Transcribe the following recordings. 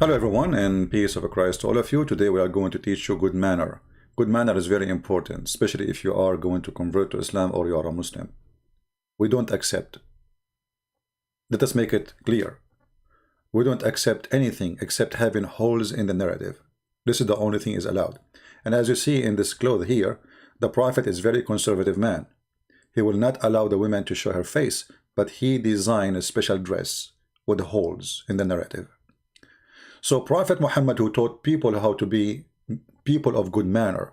Hello everyone, and peace of Christ to all of you. Today we are going to teach you good manner. Good manner is very important, especially if you are going to convert to Islam or you are a Muslim. We don't accept. Let us make it clear. We don't accept anything except having holes in the narrative. This is the only thing is allowed. And as you see in this cloth here, the Prophet is very conservative man. He will not allow the women to show her face, but he designed a special dress with holes in the narrative. So Prophet Muhammad, who taught people how to be people of good manner,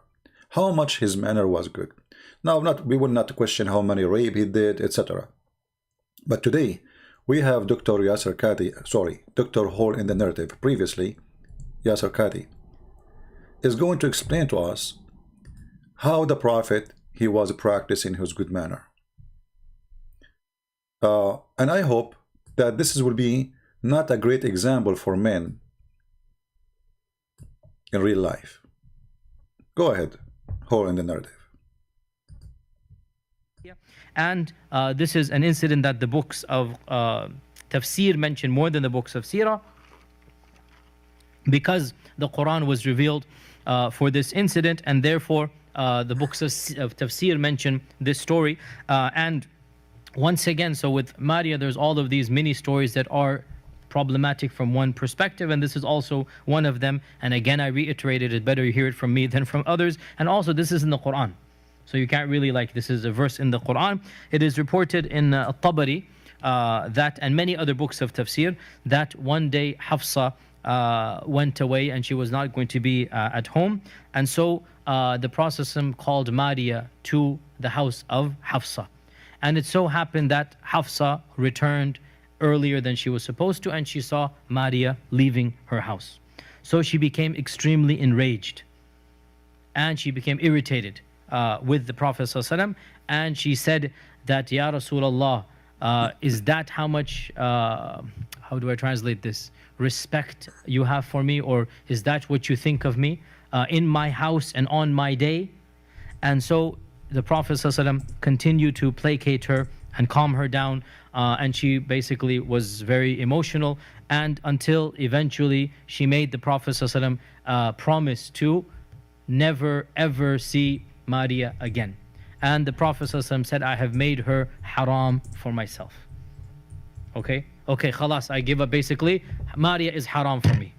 how much his manner was good. Now, we will not question how many rape he did, etc. But today, we have Dr. Yasser Qadhi, Dr. Hole in the narrative. Previously, Yasser Qadhi is going to explain to us how the Prophet, he was practicing his good manner. And I hope that this will be not a great example for men in real life. Go ahead, Hole in the narrative. And this is an incident that the books of tafsir mention more than the books of seerah, because the Quran was revealed for this incident, and therefore the books of tafsir mention this story. And once again, so with Maria, there's all of these mini stories that are problematic from one perspective, and this is also one of them. And again, I reiterated, it better you hear it from me than from others. And also, this is in the Quran, so you can't really, like, this is a verse in the Quran. It is reported in At-Tabari that, and many other books of tafsir, that one day Hafsa went away and she was not going to be at home, and so the Prophet called Maria to the house of Hafsa, and it so happened that Hafsa returned earlier than she was supposed to, and she saw Maria leaving her house. So she became extremely enraged, and she became irritated with the Prophet ﷺ, and she said that, Ya Rasulullah, is that how much, how do I translate this, respect you have for me, or is that what you think of me in my house and on my day? And so the Prophet ﷺ continued to placate her and calm her down, and she basically was very emotional, and until eventually she made the Prophet ﷺ promise to never ever see Maria again. And the Prophet ﷺ said, I have made her haram for myself. Okay, khalas, I give up. Basically, Maria is haram for me.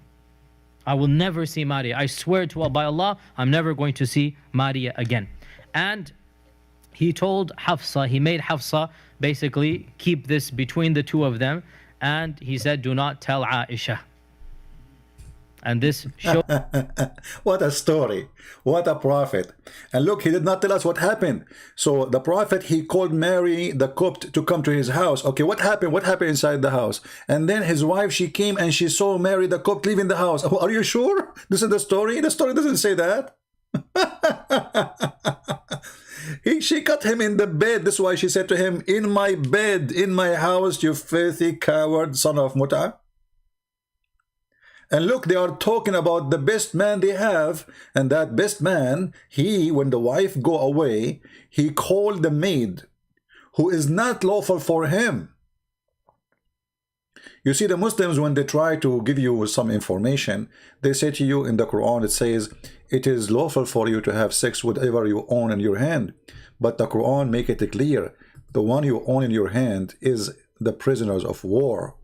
I will never see Maria. I swear to Allah, by Allah, I'm never going to see Maria again. And he told Hafsa, he made Hafsa basically keep this between the two of them, and he said, do not tell Aisha. And this shows what a story, what a prophet. And look, he did not tell us what happened. So the Prophet, he called Mary the Copt to come to his house. Okay, what happened inside the house? And then his wife, she came and she saw Mary the Copt leaving the house. Oh, are you sure this is the story? The story doesn't say that. She cut him in the bed. That's why she said to him, in my bed, in my house, you filthy coward, son of Muta. And look, they are talking about the best man they have, and that best man, when the wife go away, he called the maid, who is not lawful for him. You see, the Muslims, when they try to give you some information, they say to you in the Quran, it says, it is lawful for you to have sex with whatever you own in your hand. But the Quran make it clear, the one you own in your hand is the prisoners of war.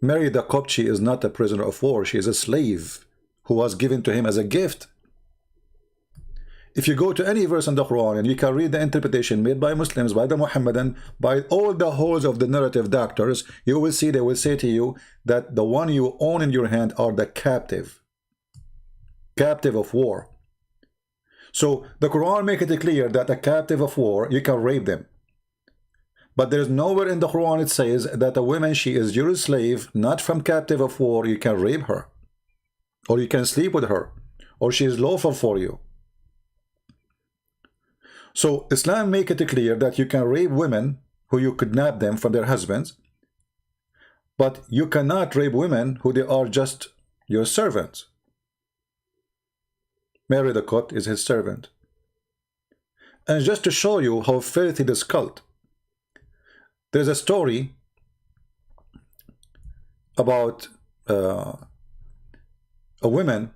Mary the Copt, she is not a prisoner of war. She is a slave who was given to him as a gift. If you go to any verse in the Quran and you can read the interpretation made by Muslims, by the Muhammadan, by all the holes of the narrative doctors, you will see they will say to you that the one you own in your hand are the captive of war. So the Quran make it clear that a captive of war, you can rape them. But there is nowhere in the Quran it says that a woman, she is your slave, not from captive of war, you can rape her, or you can sleep with her, or she is lawful for you. So Islam make it clear that you can rape women who you kidnap them from their husbands, but you cannot rape women who they are just your servants. Mary the Copt is his servant. And just to show you how filthy this cult, there's a story about a woman.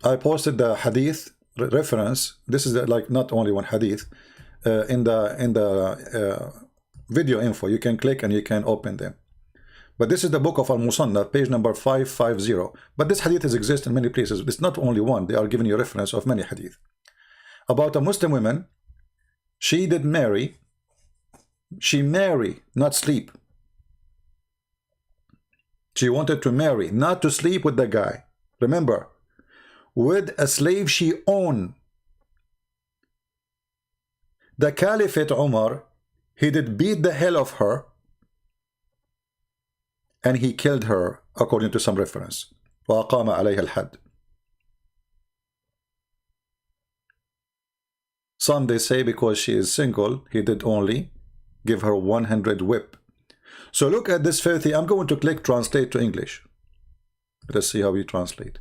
I posted the hadith reference. This is like not only one hadith in the video info. You can click and you can open them. But this is the book of Al-Musannaf, page number 550. But this hadith exists in many places. It's not only one. They are giving you reference of many hadith. About a Muslim woman, she did marry. She marry, not sleep. She wanted to marry, not to sleep with the guy. Remember, with a slave she owned. The Caliphate Umar, he did beat the hell of her, and he killed her, according to some reference. وَأَقَامَ عَلَيْهَا الْحَدِّ. Some they say because she is single, he did only give her 100 whip. So look at this filthy. I'm going to click translate to English. Let's see how we translate.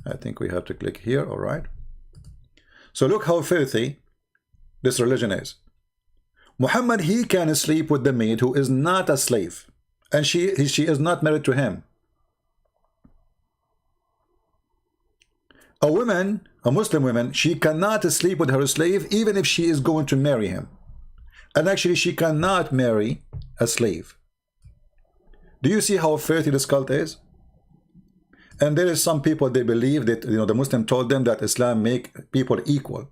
I think we have to click here. All right. So look how filthy this religion is. Muhammad, he can sleep with the maid who is not a slave, and she is not married to him. A woman, a Muslim woman, she cannot sleep with her slave even if she is going to marry him. And actually she cannot marry a slave. Do you see how filthy this cult is? And there is some people, they believe that, you know, the Muslim told them that Islam make people equal.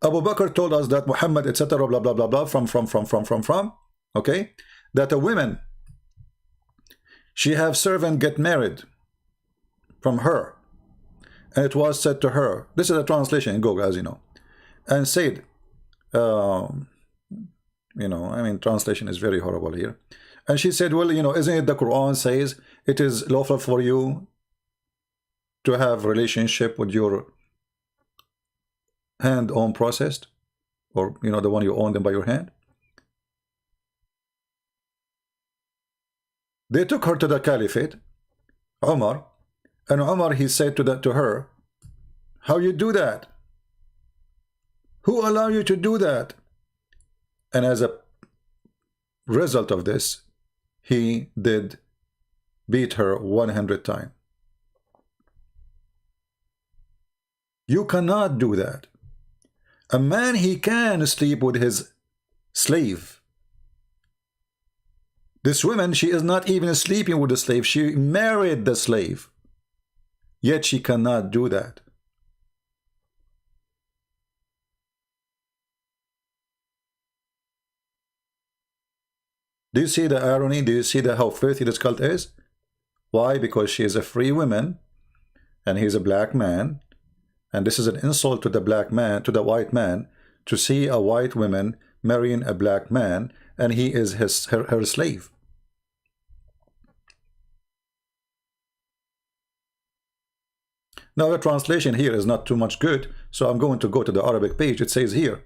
Abu Bakr told us that Muhammad, etc., blah, blah, blah, blah, from, okay? That a woman, she have servant get married from her. And it was said to her, this is a translation in Google, as you know, and said, you know, I mean, translation is very horrible here. And she said, well, you know, isn't it the Quran says it is lawful for you to have relationship with your hand own processed, or, you know, the one you own them by your hand? They took her to the Caliphate, Umar, and Umar, he said to her, how you do that? Who allow you to do that? And as a result of this, he did beat her 100 times. You cannot do that. A man, he can sleep with his slave. This woman, she is not even sleeping with the slave. She married the slave. Yet she cannot do that. Do you see the irony? Do you see how filthy this cult is? Why? Because she is a free woman and he's a black man. And this is an insult to the black man, to the white man, to see a white woman marrying a black man, and he is her slave. Now the translation here is not too much good, so I'm going to go to the Arabic page. It says here,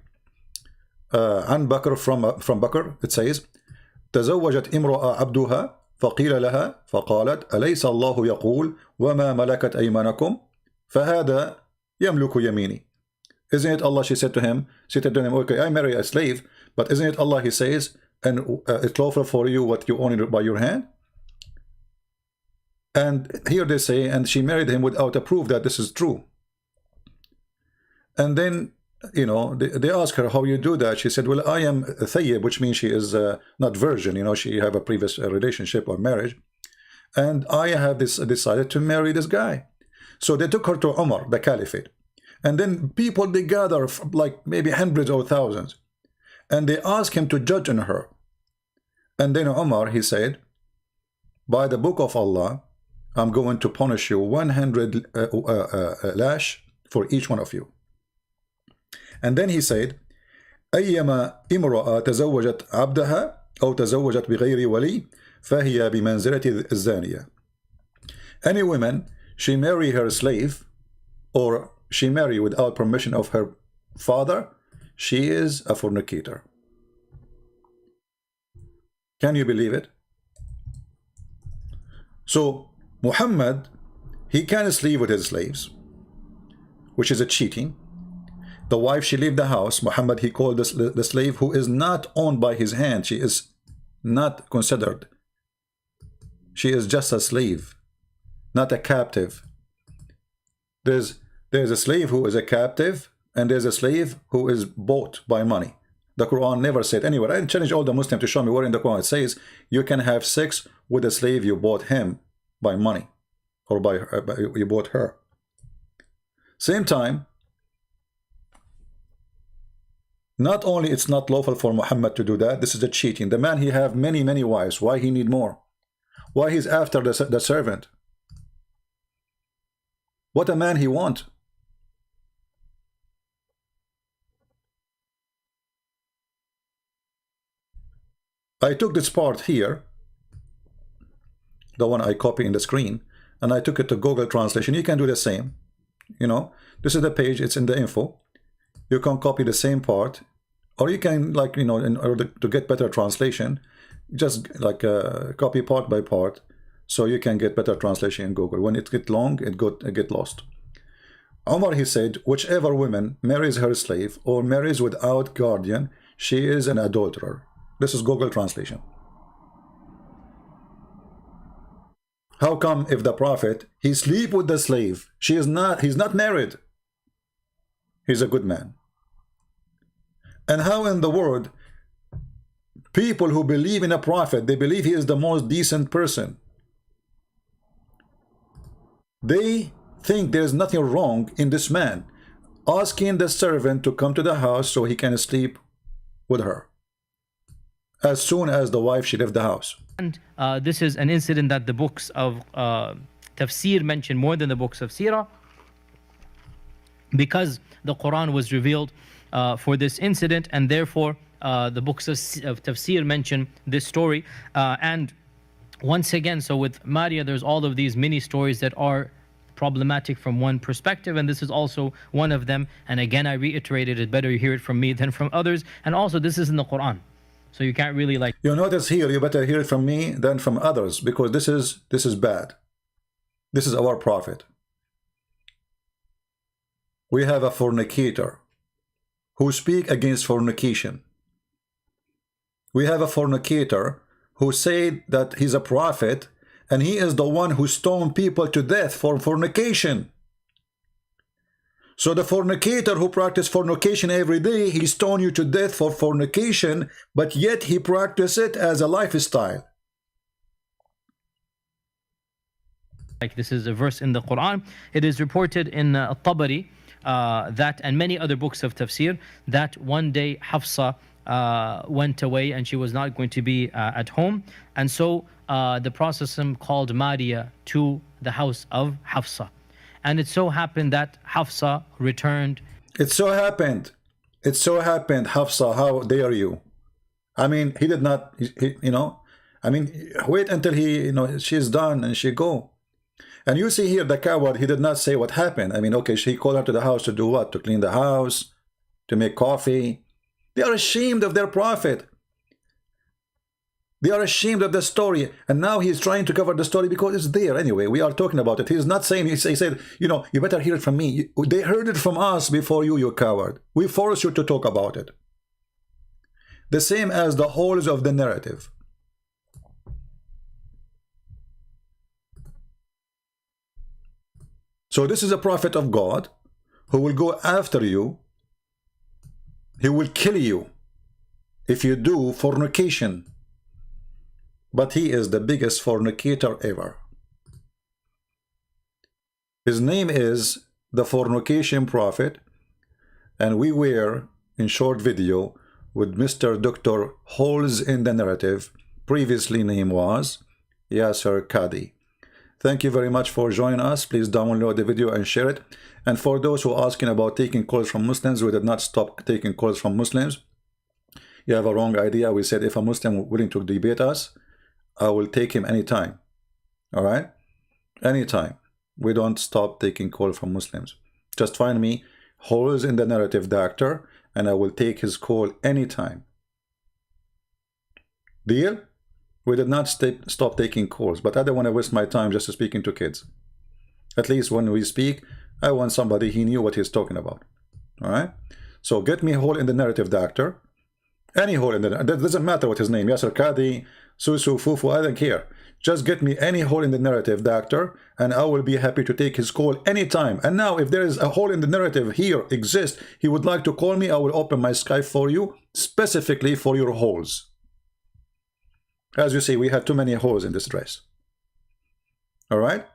عن بكر from Bakr, it says, تزوجت امرأة عبدها فقيل لها فقالت أليس الله يقول وما ملكت أيمانكم فهذا يملك يميني. Isn't it Allah, she said to him, okay, I marry a slave, but isn't it Allah, he says, and it's lawful for you what you own by your hand? And here they say, and she married him without a proof that this is true. And then, you know, they ask her, how you do that? She said, well, I am thayyib, which means she is not virgin, you know, she have a previous relationship or marriage, and I have decided to marry this guy. So they took her to Umar, the Caliphate, and then people, they gather like maybe hundreds or thousands, and they ask him to judge on her. And then Umar, he said, by the book of Allah, I'm going to punish you 100 lash for each one of you. And then he said, أيما امرأة تزوجت عبدها أو تزوجت بغير ولي فهي بمنزلة الزانية. Any woman, she marry her slave, or she marry without permission of her father, she is a fornicator. Can you believe it? So Muhammad, he can sleep with his slaves, which is a cheating. The wife, she leave the house. Muhammad, he called the slave who is not owned by his hand. She is not considered. She is just a slave, not a captive. There's a slave who is a captive, and there's a slave who is bought by money. The Quran never said anywhere. I challenge all the Muslims to show me where in the Quran it says you can have sex with a slave you bought him by money, or by you bought her. Same time, not only it's not lawful for Muhammad to do that, this is a cheating. The man, he have many wives. Why he need more? Why he's after the servant? What a man he want? I took this part here, the one I copy in the screen, and I took it to Google Translation. You can do the same. You know, this is the page, it's in the info. You can copy the same part, or you can, like, you know, in order to get better translation, just like copy part by part, so you can get better translation in Google. When it get long, it get lost. Omar, he said, whichever woman marries her slave or marries without guardian, she is an adulterer. This is Google Translation. How come if the Prophet, he sleep with the slave, he's not married, he's a good man? And how in the world people who believe in a Prophet, they believe he is the most decent person, they think there's nothing wrong in this man asking the servant to come to the house so he can sleep with her as soon as the wife, she left the house. And this is an incident that the books of tafsir mention more than the books of seerah, because the Quran was revealed for this incident, and therefore the books of tafsir mention this story. And once again, so with Maria, there's all of these mini stories that are problematic from one perspective, and this is also one of them. And again, I reiterated, it better you hear it from me than from others. And also, this is in the Quran, so you can't really, like, you notice here, you better hear it from me than from others, because this is bad. This is our Prophet. We have a fornicator who speak against fornication. We have a fornicator who said that he's a prophet, and he is the one who stoned people to death for fornication. So the fornicator who practiced fornication every day, he stoned you to death for fornication, but yet he practiced it as a lifestyle. Like, this is a verse in the Quran. It is reported in Tabari that, and many other books of tafsir, that one day Hafsa went away and she was not going to be at home, and so the Prophet called Maria to the house of Hafsa, and it so happened that Hafsa returned. It so happened, Hafsa, how dare you? I mean, he did not, you know, I mean, wait until he, you know, she's done and she go. And you see here, the coward, he did not say what happened. I mean, okay, she called her to the house to do what? To clean the house, to make coffee. They are ashamed of their Prophet. They are ashamed of the story. And now he's trying to cover the story because it's there anyway. We are talking about it. He's not saying, he said, you know, you better hear it from me. They heard it from us before you, you coward. We force you to talk about it. The same as the holes of the narrative. So this is a prophet of God who will go after you. He will kill you if you do fornication. But he is the biggest fornicator ever. His name is the Fornication Prophet, and we were in short video with Mr. Dr. Holes in the Narrative. Previously name was Yasser Qadhi. Thank you very much for joining us. Please download the video and share it. And for those who are asking about taking calls from Muslims, we did not stop taking calls from Muslims. You have a wrong idea. We said if a Muslim willing to debate us, I will take him anytime. All right? Anytime. We don't stop taking calls from Muslims. Just find me, Holes in the Narrative Doctor, and I will take his call anytime. Deal? We did not stop taking calls, but I don't want to waste my time just speaking to kids. At least when we speak, I want somebody he knew what he's talking about. All right. So get me a hole in the narrative, doctor. Any hole in the, that doesn't matter what his name, Yasser Qadi, Susu, Fufu, I don't care. Just get me any hole in the narrative, doctor, and I will be happy to take his call anytime. And now, if there is a hole in the narrative here exists, he would like to call me, I will open my Skype for you, specifically for your holes. As you see, we have too many holes in this dress. All right?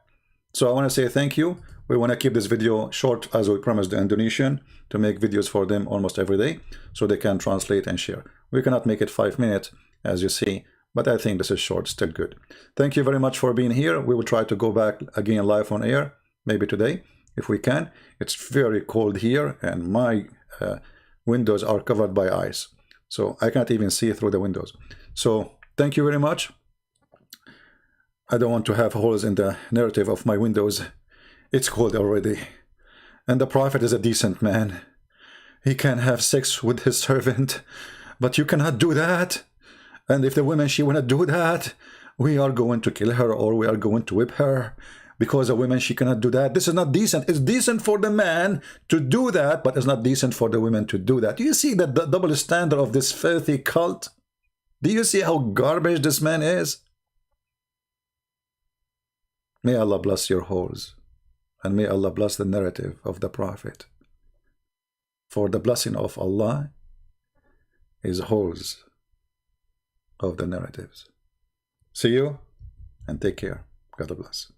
So I want to say thank you. We want to keep this video short, as we promised the Indonesian, to make videos for them almost every day, so they can translate and share. We cannot make it 5 minutes, as you see, but I think this is short, still good. Thank you very much for being here. We will try to go back again live on air, maybe today, if we can. It's very cold here, and my windows are covered by ice, so I can't even see through the windows. So thank you very much. I don't want to have holes in the narrative of my windows. It's cold already. And the Prophet is a decent man. He can have sex with his servant, but you cannot do that. And if the woman, she wanna do that, we are going to kill her, or we are going to whip her, because a woman, she cannot do that. This is not decent. It's decent for the man to do that, but it's not decent for the women to do that. Do you see the double standard of this filthy cult? Do you see how garbage this man is? May Allah bless your holes, and may Allah bless the narrative of the Prophet. For the blessing of Allah is holes of the narratives. See you, and take care. God bless.